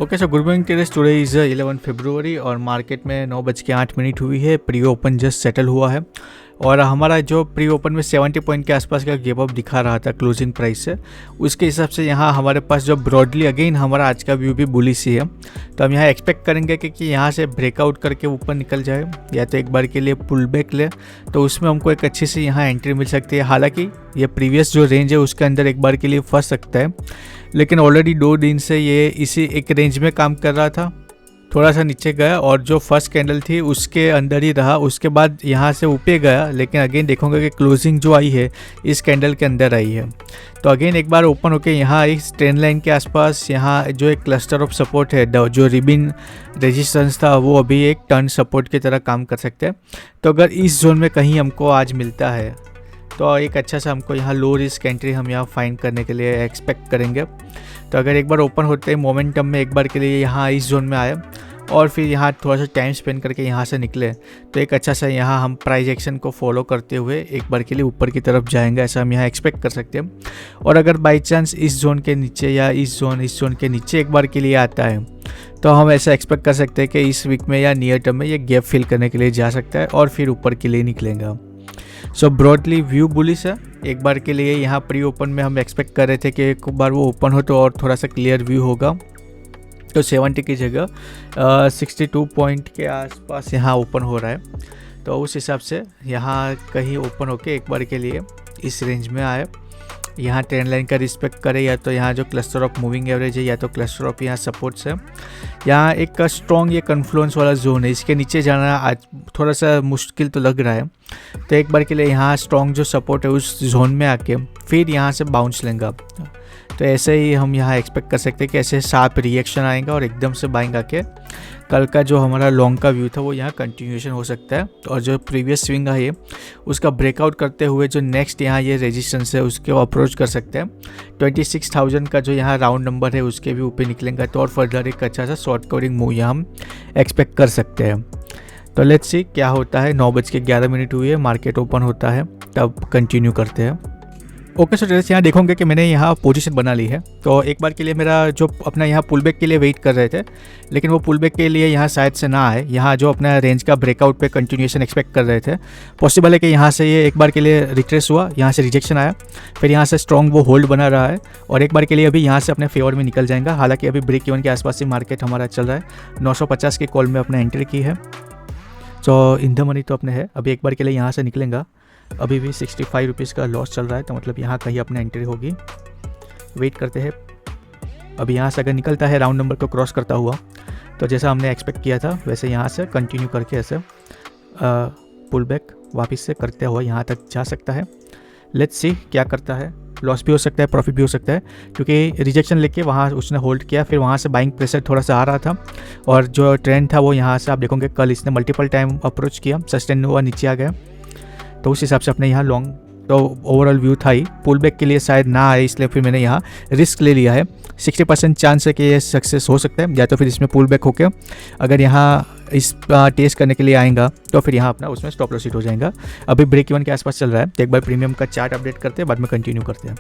Okay so good morning terrace. Today is 11 फरवरी और market में 9:08 हुई है। प्री ओपन जस्ट सेटल हुआ है और हमारा जो प्री ओपन में 70 पॉइंट के आसपास का गैप अप दिखा रहा था क्लोजिंग प्राइस से, उसके हिसाब से यहाँ हमारे पास जो ब्रॉडली अगेन हमारा आज का व्यू भी बुलिश ही है। तो हम यहाँ एक्सपेक्ट करेंगे कि यहाँ से ब्रेकआउट करके ऊपर निकल जाए या तो एक बार के लिए पुल बैक ले, तो उसमें हमको एक अच्छी सी यहाँ एंट्री मिल सकती है। हालांकि ये प्रीवियस जो रेंज है उसके अंदर एक बार के लिए फंस सकता है, लेकिन ऑलरेडी 2 दिन से ये इसी एक रेंज में काम कर रहा था। थोड़ा सा नीचे गया और जो फर्स्ट कैंडल थी उसके अंदर ही रहा, उसके बाद यहाँ से ऊपर गया, लेकिन अगेन देखोगे कि क्लोजिंग जो आई है इस कैंडल के अंदर आई है। तो अगेन एक बार ओपन होके यहाँ इस ट्रेंड लाइन के आसपास यहाँ जो एक क्लस्टर ऑफ सपोर्ट है, जो रिबिन रेजिस्टेंस था, वो अभी एक टर्न सपोर्ट की तरह काम कर सकते हैं। तो अगर इस जोन में कहीं हमको आज मिलता है तो एक अच्छा सा हमको यहाँ लो रिस्क एंट्री हम यहाँ फाइंड करने के लिए एक्सपेक्ट करेंगे। तो अगर एक बार ओपन होते ही मोमेंटम में एक बार के लिए यहाँ इस जोन में आए और फिर यहाँ थोड़ा सा टाइम स्पेंड करके यहाँ से निकले, तो एक अच्छा सा यहाँ हम प्राइस एक्शन को फॉलो करते हुए एक बार के लिए ऊपर की तरफ जाएंगे, ऐसा हम यहाँ एक्सपेक्ट कर सकते हैं। और अगर बाई चांस इस जोन के नीचे या इस जोन के नीचे एक बार के लिए आता है, तो हम ऐसा एक्सपेक्ट कर सकते हैं कि इस वीक में या नियर टर्म में ये गैप फिल करने के लिए जा सकता है और फिर ऊपर के लिए निकलेगा। सो ब्रॉडली व्यू बुलिश है। एक बार के लिए यहाँ प्री ओपन में हम एक्सपेक्ट कर रहे थे कि एक बार वो ओपन हो तो और थोड़ा सा क्लियर व्यू होगा, तो 70 की जगह 62 पॉइंट के आसपास यहाँ ओपन हो रहा है। तो उस हिसाब से यहाँ कहीं ओपन होके एक बार के लिए इस रेंज में आए, यहाँ ट्रेंड लाइन का रिस्पेक्ट करे, या तो यहाँ जो क्लस्टर ऑफ मूविंग एवरेज है या तो क्लस्टर ऑफ यहाँ सपोर्ट्स है। यहाँ एक स्ट्रॉन्ग ये कन्फ्लुएंस वाला जोन है, इसके नीचे जाना आज थोड़ा सा मुश्किल तो लग रहा है। तो एक बार के लिए यहाँ स्ट्रॉन्ग जो सपोर्ट है उस जोन में आके फिर यहाँ से बाउंस लेंगे। तो ऐसे ही हम यहाँ एक्सपेक्ट कर सकते हैं कि ऐसे शार्प रिएक्शन आएगा और एकदम से बाइंग आके कल का जो हमारा लॉन्ग का व्यू था वो यहाँ कंटिन्यूएशन हो सकता है। और जो प्रीवियस स्विंग है उसका ब्रेकआउट करते हुए जो नेक्स्ट यहाँ ये रेजिस्टेंस है उसके अप्रोच कर सकते हैं। 26,000 का जो यहाँ राउंड नंबर है उसके भी ऊपर निकलेंगे, तो और फर्दर एक अच्छा सा शॉर्ट कवरिंग मूव यहाँ हम एक्सपेक्ट कर सकते हैं। तो लेट्स सी क्या होता है। 9:11 हुई है, मार्केट ओपन होता है तब कंटिन्यू करते हैं। ओके सो जैसे यहाँ देखोगे कि मैंने यहाँ पोजीशन बना ली है। तो एक बार के लिए मेरा जो अपना यहाँ पुल बैक के लिए वेट कर रहे थे, लेकिन वो पुल बैक के लिए यहाँ शायद से ना आए, यहाँ जो अपना रेंज का ब्रेकआउट पे कंटिन्यूएशन एक्सपेक्ट कर रहे थे। पॉसिबल है कि यहाँ से ये एक बार के लिए रिट्रेस हुआ, यहाँ से रिजेक्शन आया, फिर यहाँ से स्ट्रॉन्ग वो होल्ड बना रहा है और एक बार के लिए अभी यहाँ से अपने फेवर में निकल जाएगा। हालांकि अभी ब्रेक इवन के आसपास ही मार्केट हमारा चल रहा है। 950 की कॉल में अपने एंट्री की है, तो इन द मनी तो अपने है। अभी एक बार के लिए यहाँ से निकलेगा, अभी भी 65 रुपीज़ का लॉस चल रहा है, तो मतलब यहाँ कहीं अपने एंट्री होगी। वेट करते हैं। अभी यहाँ से अगर निकलता है राउंड नंबर को क्रॉस करता हुआ, तो जैसा हमने एक्सपेक्ट किया था वैसे यहाँ से कंटिन्यू करके ऐसे पुल बैक वापस से करते हुआ यहाँ तक जा सकता है। लेट्स सी क्या करता है। लॉस भी हो सकता है, प्रॉफिट भी हो सकता है, क्योंकि रिजेक्शन लेके वहाँ उसने होल्ड किया, फिर वहाँ से बाइंग प्रेशर थोड़ा सा आ रहा था और जो ट्रेंड था वो यहाँ से आप देखोगे कल इसने मल्टीपल टाइम अप्रोच किया, सस्टेन हुआ, नीचे आ गया। तो उस हिसाब से अपने यहाँ लॉन्ग तो ओवरऑल व्यू था ही, पुल बैक के लिए शायद ना आए, इसलिए फिर मैंने यहाँ रिस्क ले लिया है। 60% चांस है कि ये सक्सेस हो सकता है, या तो फिर इसमें पुल बैक होके अगर यहाँ इस टेस्ट करने के लिए आएगा तो फिर यहाँ अपना उसमें स्टॉप लॉस हिट हो जाएगा। अभी ब्रेक इवन के आसपास चल रहा है, तो एक बार प्रीमियम का चार्ट अपडेट करते हैं, बाद में कंटिन्यू करते हैं।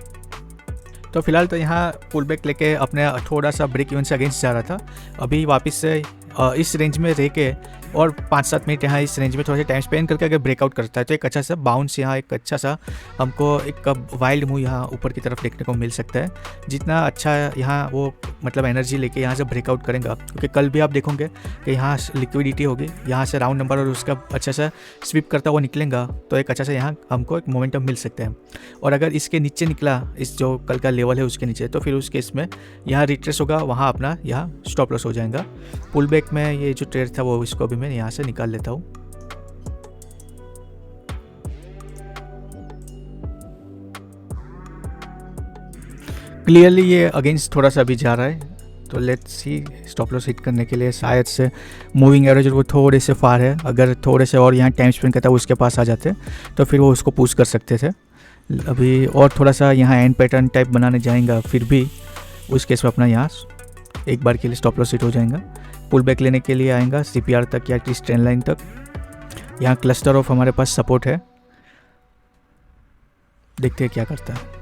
तो फिलहाल तो यहाँ पुल बैक लेके अपने थोड़ा सा ब्रेक इवन से अगेंस्ट जा रहा था। अभी वापस से इस रेंज में रह के और 5-7 मिनट यहाँ इस रेंज में थोड़ा सा टाइम स्पेंड करके अगर ब्रेकआउट करता है तो एक अच्छा सा बाउंस यहाँ, एक अच्छा सा हमको एक वाइल्ड मूव यहाँ ऊपर की तरफ देखने को मिल सकता है। जितना अच्छा यहाँ वो मतलब एनर्जी लेके यहाँ से ब्रेकआउट करेगा, क्योंकि कल भी आप देखोगे कि यहाँ लिक्विडिटी होगी, यहाँ से राउंड नंबर और उसका अच्छा सा स्वीप करता हुआ निकलेगा, तो एक अच्छा सा यहाँ हमको एक मोमेंटम मिल सकता है। और अगर इसके नीचे निकला, इस जो कल का लेवल है उसके नीचे, तो फिर उस केस में यहाँ रिट्रेस होगा, वहाँ अपना यहाँ स्टॉप लॉस हो जाएगा। पुल बैक में ये जो ट्रेड था वो इसको भी मैं यहाँ से निकाल लेता हूँ। क्लियरली ये अगेंस्ट थोड़ा सा अभी जा रहा है, तो let's see stop loss hit करने के लिए शायद से मूविंग एवरेज वो थोड़े से फार है, अगर थोड़े से और यहाँ टाइम स्पेंड करता है उसके पास आ जाते तो फिर वो उसको पुश कर सकते थे। अभी और थोड़ा सा यहाँ एंड पैटर्न टाइप बनाने जाएगा, फिर भी उस केस में अपना यहाँ एक बार के लिए स्टॉप लॉस हिट हो जाएगा। पुल बैक लेने के लिए आएगा CPR तक या एटलीस्ट ट्रेंड लाइन तक। यहाँ क्लस्टर ऑफ हमारे पास सपोर्ट है, देखते हैं क्या करता है।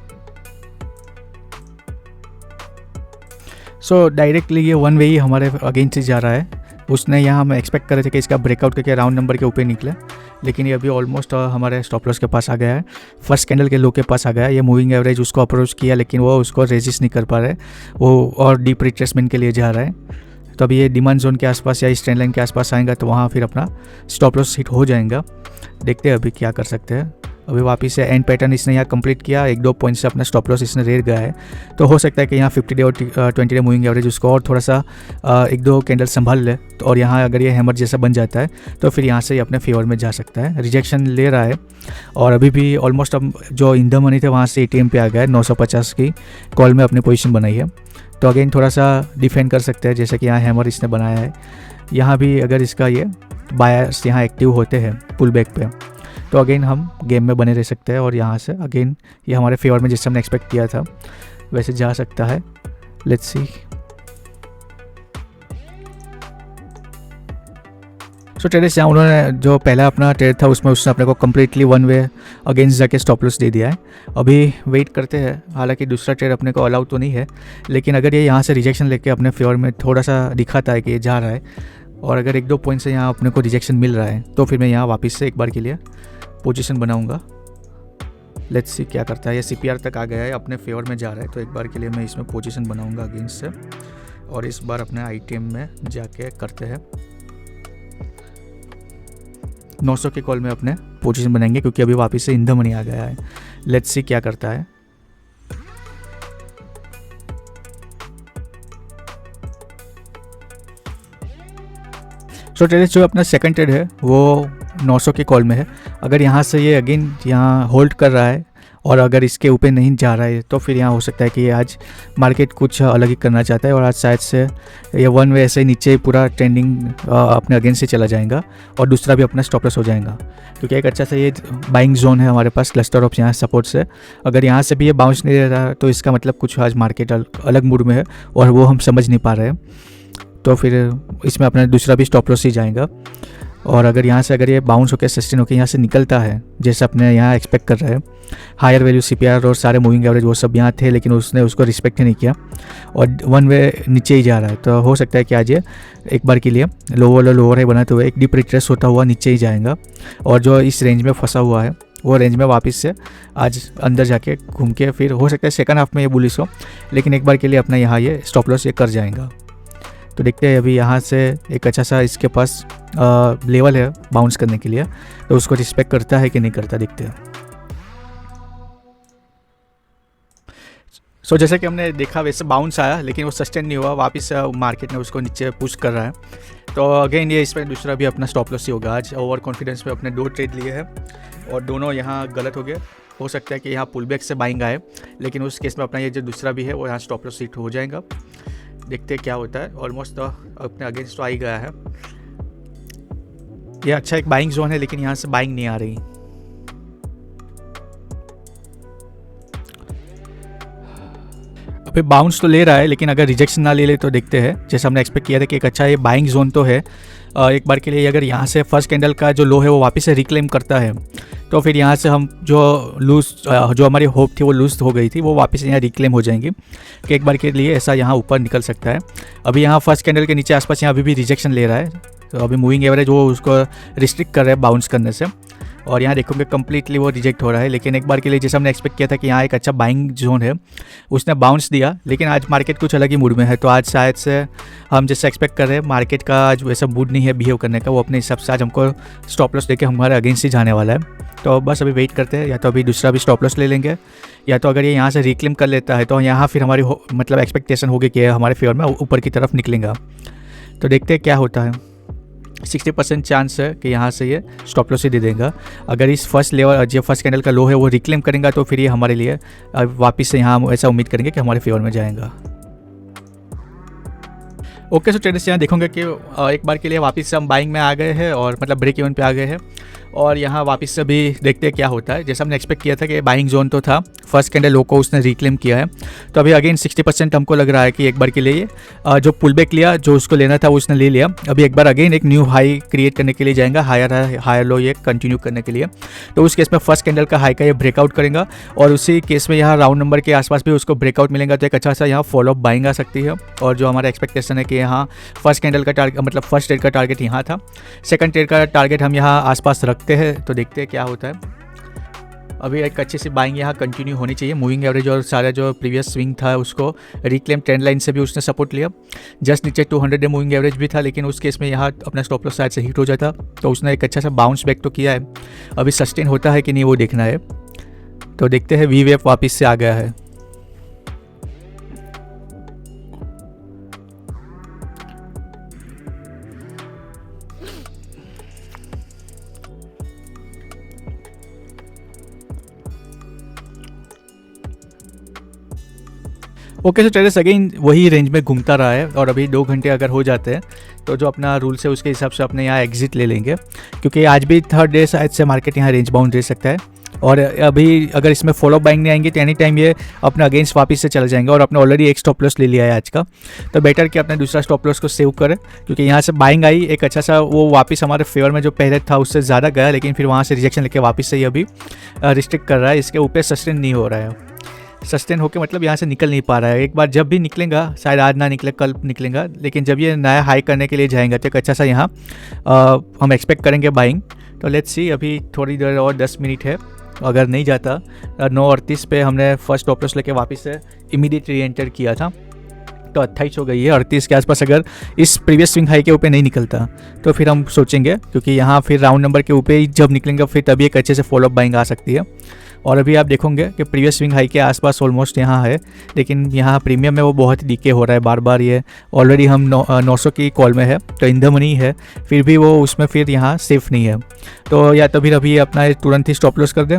सो डायरेक्टली ये वन वे ही हमारे अगेंस्ट जा रहा है। उसने यहाँ हम एक्सपेक्ट कर रहे थे कि इसका ब्रेकआउट करके राउंड नंबर के ऊपर निकले, लेकिन ये अभी ऑलमोस्ट हमारे स्टॉप लॉस के पास आ गया है, फर्स्ट कैंडल के लो के पास आ गया है। ये मूविंग एवरेज उसको अप्रोच किया लेकिन वो उसको रेजिस्ट नहीं कर पा रहे, वो और डीप रिट्रेसमेंट के लिए जा रहा है। तो अभी ये डिमांड जोन के आसपास या इस ट्रेंड लाइन के आसपास आएगा तो वहाँ फिर अपना स्टॉप लॉस हिट हो जाएगा। देखते हैं अभी क्या कर सकते हैं। अभी वापस से एंड पैटर्न इसने यहाँ कंप्लीट किया, 1-2 पॉइंट से अपना स्टॉप लॉस इसने रेर गया है। तो हो सकता है कि यहाँ 50 डे और 20 डे मूविंग एवरेज उसको और थोड़ा सा 1-2 कैंडल संभाल ले, तो और यहाँ अगर ये हैमर जैसा बन जाता है तो फिर यहाँ से ये अपने फेवर में जा सकता है। रिजेक्शन ले रहा है और अभी भी ऑलमोस्ट अब जो इन द मनी थे वहाँ से ATM पे आ गया है, 950 की कॉल में अपनी पोजीशन बनाई है। तो अगेन थोड़ा सा डिफेंड कर सकते हैं, जैसे कि यहाँ हैमर इसने बनाया है। यहाँ भी अगर इसका ये बायर्स यहाँ एक्टिव होते हैं पुल बैक पे, तो अगेन हम गेम में बने रह सकते हैं और यहाँ से अगेन ये हमारे फेवर में जैसे हमने एक्सपेक्ट किया था वैसे जा सकता है। Let's see. सो ट्रेडर्स यहाँ उन्होंने जो पहला अपना ट्रेड था उसमें उसने अपने को कम्प्लीटली वन वे अगेंस्ट जाके स्टॉप लॉस दे दिया है। अभी वेट करते हैं, हालांकि दूसरा ट्रेड अपने को अलाउ तो नहीं है, लेकिन अगर ये यहाँ से रिजेक्शन लेके अपने फेवर में थोड़ा सा दिखाता है कि ये जा रहा है और अगर 1-2 पॉइंट से यहाँ अपने को रिजेक्शन मिल रहा है तो फिर मैं यहाँ वापस से एक बार के लिए पोजीशन बनाऊंगा। लेट्स सी क्या करता है। ये CPR तक आ गया है, अपने फेवर में जा रहा है, तो एक बार के लिए मैं इसमें पोजीशन बनाऊंगा अगेंस्ट से और इस बार अपने ITM में जाके करते हैं 900 के कॉल में अपने पोजीशन बनाएंगे, क्योंकि अभी वापस से इन द मनी आ गया है। लेट्स सी क्या करता है। सो ट्रेड जो अपना सेकंड ट्रेड है वो 900 के कॉल में है। अगर यहाँ से ये अगेन यहाँ होल्ड कर रहा है और अगर इसके ऊपर नहीं जा रहा है तो फिर यहाँ हो सकता है कि ये आज मार्केट कुछ अलग ही करना चाहता है और आज शायद से ये वन वे ऐसे नीचे ही पूरा ट्रेंडिंग अपने अगेंस्ट से चला जाएगा और दूसरा भी अपना स्टॉप लॉस हो जाएगा, क्योंकि एक अच्छा सा ये बाइंग जोन है हमारे पास क्लस्टर ऑफ यहाँ सपोर्ट से। अगर यहाँ से भी ये बाउंस नहीं दे रहा तो इसका मतलब कुछ आज मार्केट अलग मूड में है और वो हम समझ नहीं पा रहे हैं, तो फिर इसमें अपना दूसरा भी स्टॉप लॉस ही जाएगा। और अगर यहाँ से अगर ये बाउंस होकर सस्टेन होकर यहाँ से निकलता है जैसे अपने यहाँ एक्सपेक्ट कर रहे हैं, हायर वैल्यू CPR और सारे मूविंग एवरेज वो सब यहाँ थे लेकिन उसने उसको रिस्पेक्ट ही नहीं किया और वन वे नीचे ही जा रहा है, तो हो सकता है कि आज ये एक बार के लिए लोअर है बनाते हुए एक डीप रिट्रेस होता हुआ नीचे ही जाएगा और जो इस रेंज में फंसा हुआ है वो रेंज में वापस से आज अंदर जाके घूम के फिर हो सकता है सेकंड हाफ में ये बुलिश हो, लेकिन एक बार के लिए अपना यहाँ ये स्टॉप लॉस ये कर जाएगा। तो देखते हैं अभी यहाँ से एक अच्छा सा इसके पास लेवल है बाउंस करने के लिए, तो उसको रिस्पेक्ट करता है कि नहीं करता, देखते हैं। सो जैसे कि हमने देखा वैसे बाउंस आया लेकिन वो सस्टेन नहीं हुआ, वापस मार्केट ने उसको नीचे पुश कर रहा है, तो अगेन ये इसमें दूसरा भी अपना स्टॉप लॉस ही होगा। आज ओवर कॉन्फिडेंस में अपने 2 ट्रेड लिए हैं और दोनों यहाँ गलत हो गए। हो सकता है कि यहाँ पुल बैक से बाइंग आए, लेकिन उस केस में अपना ये जो दूसरा भी है वो यहाँ स्टॉप लॉस हिट हो जाएगा। देखते हैं क्या होता है। ऑलमोस्ट तो अपने अगेंस्ट तो आ ही गया है। ये अच्छा एक बाइंग जोन है लेकिन यहाँ से बाइंग नहीं आ रही। अभी बाउंस तो ले रहा है लेकिन अगर रिजेक्शन ना ले ले तो देखते हैं। जैसे हमने एक्सपेक्ट किया था कि एक अच्छा ये बाइंग जोन तो है, एक बार के लिए अगर यहाँ से फर्स्ट कैंडल का जो लो है वो वापस से रिक्लेम करता है तो फिर यहाँ से हम जो हमारी होप थी वो लूज हो गई थी वो वापस यहाँ रिक्लेम हो जाएंगी कि एक बार के लिए ऐसा यहाँ ऊपर निकल सकता है। अभी यहाँ फर्स्ट कैंडल के नीचे आसपास यहाँ अभी भी रिजेक्शन ले रहा है, तो अभी मूविंग एवरेज वो उसको रिस्ट्रिक्ट कर रहा है बाउंस करने से और यहाँ देखोगे कम्प्लीटली वो रिजेक्ट हो रहा है। लेकिन एक बार के लिए जैसे हमने एक्सपेक्ट किया था कि यहाँ एक अच्छा बाइंग जोन है, उसने बाउंस दिया, लेकिन आज मार्केट कुछ अलग ही मूड में है। तो आज शायद से हम जैसे एक्सपेक्ट कर रहे हैं मार्केट का आज वैसा मूड नहीं है बिहेव करने का, वो अपने हिसाब से आज हमको स्टॉप लॉस देके हमारे अगेंस्ट ही जाने वाला है। तो बस अभी वेट करते हैं, या तो अभी दूसरा भी स्टॉप लॉस ले लेंगे या तो अगर ये यहाँ से रिक्लेम कर लेता है तो यहाँ फिर हमारी मतलब एक्सपेक्टेशन होगी कि हमारे फेवर में ऊपर की तरफ निकलेगा। तो देखते हैं क्या होता है। 60% चांस है कि यहाँ से ये स्टॉप लॉस ही दे देगा। अगर इस फर्स्ट लेवल जो फर्स्ट कैंडल का लो है वो रिक्लेम करेगा तो फिर ये हमारे लिए वापस से यहाँ हम ऐसा उम्मीद करेंगे कि हमारे फेवर में जाएगा। ओके, सो ट्रेडर्स यहाँ देखोगे कि एक बार के लिए वापस से हम बाइंग में आ गए हैं और मतलब ब्रेक इवन पे आ गए हैं और यहाँ वापस से भी देखते हैं क्या होता है। जैसा हमने एक्सपेक्ट किया था कि बाइंग जोन तो था, फर्स्ट कैंडल लो को उसने रिक्लेम किया है, तो अभी अगेन 60% हमको लग रहा है कि एक बार के लिए जो पुल बैक लिया, जो उसको लेना था उसने ले लिया। अभी एक बार अगेन एक न्यू हाई क्रिएट करने के लिए जाएगा, हायर लो ये कंटिन्यू करने के लिए। तो उस केस में फर्स्ट कैंडल का हाई का ये ब्रेकआउट करेगा और उसी केस में यहाँ राउंड नंबर के आसपास भी उसको ब्रेकआउट मिलेगा, तो एक अच्छा सा यहाँ फॉलोअप बाइंग आ सकती है। और जो हमारा एक्सपेक्टेशन है कि यहाँ फर्स्ट कैंडल का टारगेट मतलब फर्स्ट ट्रेड का टारगेट यहाँ था, सेकंड ट्रेड का टारगेट हम यहाँ आसपास रखते हैं, तो देखते हैं क्या होता है। अभी एक अच्छी सी बाइंग यहाँ कंटिन्यू होनी चाहिए। मूविंग एवरेज और सारा जो प्रीवियस स्विंग था उसको रिक्लेम ट्रेंड लाइन से भी उसने सपोर्ट लिया। जस्ट नीचे 200 डे मूविंग एवरेज भी था, लेकिन उस केस में यहाँ अपना स्टॉप लॉस साइड से हिट हो जाता, तो उसने एक अच्छा सा बाउंस बैक तो किया है। अभी सस्टेन होता है कि नहीं वो देखना है, तो देखते हैं। वी वेव वापस से आ गया है। ओके, सो ट्रेडर्स अगेन वही रेंज में घूमता रहा है और अभी 2 घंटे अगर हो जाते हैं तो जो अपना रूल्स है उसके हिसाब से अपने यहाँ एग्जिट ले लेंगे, क्योंकि आज भी थर्ड डे शायद से मार्केट यहाँ रेंज बाउंड रह सकता है। और अभी अगर इसमें फॉलो बाइंग नहीं आएंगे तो एनी टाइम ये अपना अगेंस्ट वापस से चले जाएंगे। और अपने ऑलरेडी एक स्टॉप लॉस ले लिया है आज का, तो बेटर कि अपने दूसरा स्टॉप लॉस को सेव करें, क्योंकि यहाँ से बाइंग आई एक अच्छा सा, वो वापस हमारे फेवर में जो पहले था उससे ज़्यादा गया, लेकिन फिर वहाँ से रिजेक्शन लेके वापस से ये अभी रिस्ट्रिक्ट कर रहा है। इसके ऊपर सस्टेन नहीं हो रहा है, सस्टेन होकर मतलब यहाँ से निकल नहीं पा रहा है। एक बार जब भी निकलेगा, शायद आज ना निकले कल निकलेगा, लेकिन जब ये नया हाई करने के लिए जाएंगे तो एक अच्छा सा यहाँ हम एक्सपेक्ट करेंगे बाइंग। तो लेट्स सी, अभी थोड़ी देर और 10 मिनट है, अगर नहीं जाता 9:38 पे हमने फर्स्ट स्टॉप लॉस लेके वापस से इमीडिएट री एंटर किया था, तो 28 हो गई है। 38 के आसपास अगर इस प्रीवियस स्विंग हाई के ऊपर नहीं निकलता तो फिर हम सोचेंगे, क्योंकि यहाँ फिर राउंड नंबर के ऊपर ही जब निकलेंगे फिर तभी एक अच्छे से फॉलोअप बाइंग आ सकती है। और अभी आप देखोगे कि प्रीवियस स्विंग हाई के आसपास ऑलमोस्ट यहाँ है, लेकिन यहाँ प्रीमियम में वो बहुत ही डीके हो रहा है बार बार। ये ऑलरेडी हम 900 की कॉल में है, तो इन द मनी है, फिर भी वो उसमें फिर यहाँ सेफ नहीं है। तो या तो फिर अभी अपना तुरंत ही स्टॉप लॉस कर दें,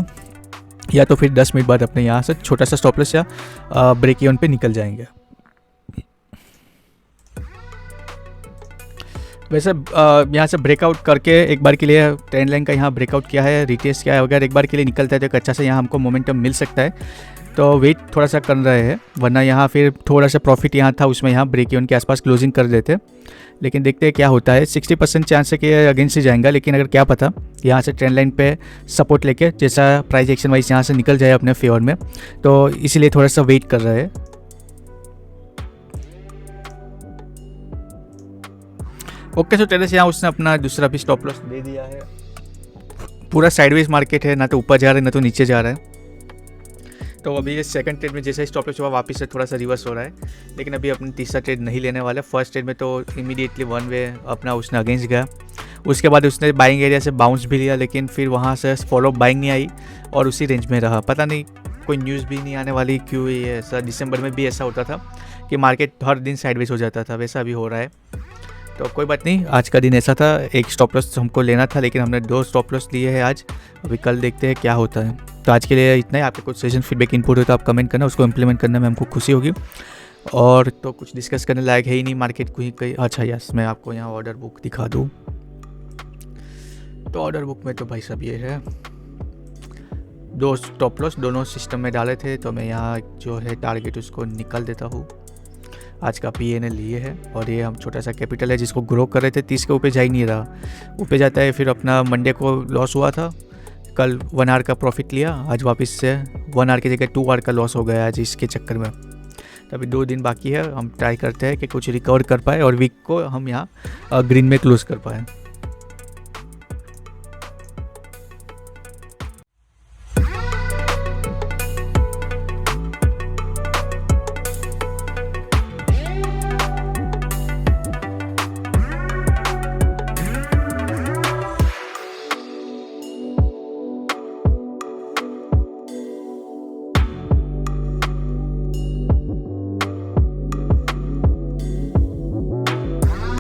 या तो फिर 10 मिनट बाद अपने यहाँ से छोटा सा स्टॉप लॉस या ब्रेक इवन पे निकल जाएंगे। वैसे यहाँ से ब्रेकआउट करके एक बार के लिए ट्रेंड लाइन का यहाँ ब्रेकआउट किया है, रिटेस्ट किया है, अगर एक बार के लिए निकलता है तो एक अच्छा सा यहाँ हमको मोमेंटम मिल सकता है। तो वेट थोड़ा सा कर रहे हैं, वरना यहाँ फिर थोड़ा सा प्रॉफिट यहाँ था उसमें यहाँ ब्रेक इवन के आसपास क्लोजिंग कर देते, लेकिन देखते हैं क्या होता है। 60% चांस है कि अगेंस्ट से जाएगा, लेकिन अगर क्या पता यहाँ से ट्रेंड लाइन पे सपोर्ट लेके जैसा प्राइस एक्शन वाइज यहाँ से निकल जाए अपने फेवर में, तो इसीलिए थोड़ा सा वेट कर रहे हैं। ओके, सो ट्रेडर्स यहाँ उसने अपना दूसरा भी स्टॉप लॉस दे दिया है। पूरा साइडवेज मार्केट है, ना तो ऊपर जा रहा है ना तो नीचे जा रहा है। तो अभी ये सेकंड ट्रेड में जैसे ही स्टॉप लॉस हुआ वापस से थोड़ा सा रिवर्स हो रहा है, लेकिन अभी अपने तीसरा ट्रेड नहीं लेने वाला। फर्स्ट ट्रेड में तो इमीडिएटली वन वे अपना उसने अगेंस्ट गया, उसके बाद उसने बाइंग एरिया से बाउंस भी लिया, लेकिन फिर वहाँ से फॉलो बाइंग नहीं आई और उसी रेंज में रहा। पता नहीं कोई न्यूज़ भी नहीं आने वाली क्यों ये ऐसा। दिसंबर में भी ऐसा होता था कि मार्केट हर दिन साइडवेज हो जाता था, वैसा भी हो रहा है। तो कोई बात नहीं, आज का दिन ऐसा था, एक स्टॉप लॉस हमको लेना था, लेकिन हमने 2 स्टॉप लॉस लिए हैं आज। अभी कल देखते हैं क्या होता है। तो आज के लिए इतना ही। आपके कुछ सजेशन फीडबैक इनपुट हो तो आप कमेंट करना, उसको इम्प्लीमेंट करने में हमको खुशी होगी। और तो कुछ डिस्कस करने लायक है ही नहीं मार्केट को ही कहीं। अच्छा यस, मैं आपको यहाँ ऑर्डर बुक दिखा दूँ, तो ऑर्डर बुक में तो भाई साहब ये है 2 स्टॉप लॉस दोनों सिस्टम में डाले थे, तो मैं यहाँ जो है टारगेट उसको निकाल देता हूँ। आज का PNL लिए है और ये हम छोटा सा कैपिटल है जिसको ग्रो कर रहे थे, 30 के ऊपर जा ही नहीं रहा, ऊपर जाता है। फिर अपना मंडे को लॉस हुआ था, कल 1 आवर का प्रॉफिट लिया, आज वापस से 1 आवर की जगह 2 आवर का लॉस हो गया आज इसके चक्कर में। तो अभी 2 दिन बाकी है, हम ट्राई करते हैं कि कुछ रिकवर कर पाए और वीक को हम यहाँ ग्रीन में क्लोज कर पाएँ।